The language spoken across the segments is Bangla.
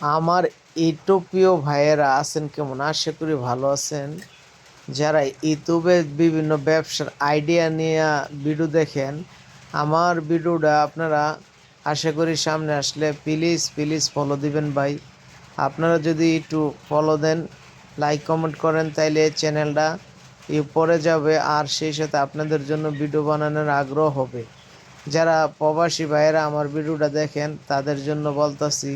আমার ইউটিউবীয় ভাইয়েরা আছেন কেমন? আশা করি ভালো আছেন। যারা ইউটিউবে বিভিন্ন ব্যবসার আইডিয়া নিয়ে ভিডিও দেখেন, আমার ভিডিওটা আপনারা আশা করি সামনে আসলে প্লিজ প্লিজ ফলো দিবেন ভাই। আপনারা যদি একটু ফলো দেন, লাইক কমেন্ট করেন, তাইলে চ্যানেলটা পরে যাবে, আর সেই সাথে আপনাদের জন্য ভিডিও বানানোর আগ্রহ হবে। যারা প্রবাসী ভাইয়েরা আমার ভিডিওটা দেখেন, তাদের জন্য বলতাছি,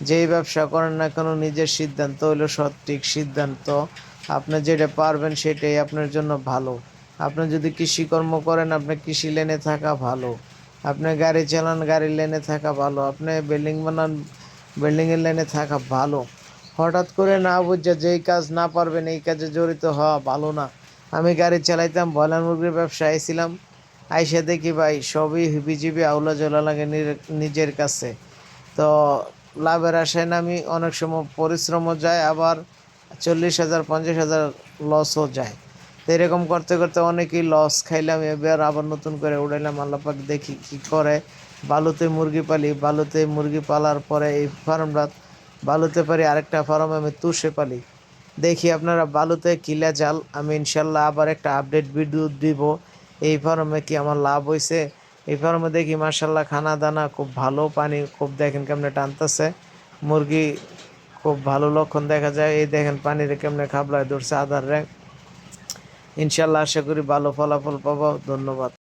যেই ব্যবসা করেন না কেন নিজের সিদ্ধান্ত হইলো সঠিক সিদ্ধান্ত। আপনি যেটা পারবেন সেটাই আপনার জন্য ভালো। আপনি যদি কৃষিকর্ম করেন, আপনি কৃষি লাইনে থাকা ভালো। আপনি গাড়ি চালান, গাড়ির লাইনে থাকা ভালো। আপনি বিল্ডিং বানান, বিল্ডিংয়ের লাইনে থাকা ভালো। হঠাৎ করে না বুঝে যেই কাজ না পারবেন এই কাজে জড়িত হওয়া ভালো না। আমি গাড়ি চালাইতাম, ব্রয়লার মুরগির ব্যবসায় ছিলাম। আইসা দেখি ভাই সবই হিবিজিবি আউলা জ্বলা লাগে নিজের কাছে। তো লাভের আশায় না আমি অনেক সময় পরিশ্রমও যায়, আবার 40,000 50,000 লসও যায়। তো এরকম করতে করতে অনেকেই লস খাইলাম, এবার আবার নতুন করে উড়াইলাম। আল্লাপাক দেখি কি করে। বালুতে মুরগি পালি, বালুতে মুরগি পালার পরে এই ফার্মটা বালুতে পারি, আরেকটা ফার্ম আমি তুষে পালি। দেখি আপনারা বালুতে কিলা জাল, আমি ইনশাল্লাহ আবার একটা আপডেট ভিডিও দিব এই ফার্মে কি আমার লাভ হয়েছে। এই ফার্মে দেখি মার্শাল্লাহ খানা দানা খুব ভালো, পানি খুব দেখেন কেমনে টানতেছে, মুরগি খুব ভালো লক্ষণ দেখা যায়। এই দেখেন পানিরে কেমনে খাবলায় ধরছে আধার র্যাঙ্ক। ইনশাল্লাহ আশা করি ভালো ফলাফল পাবো। ধন্যবাদ।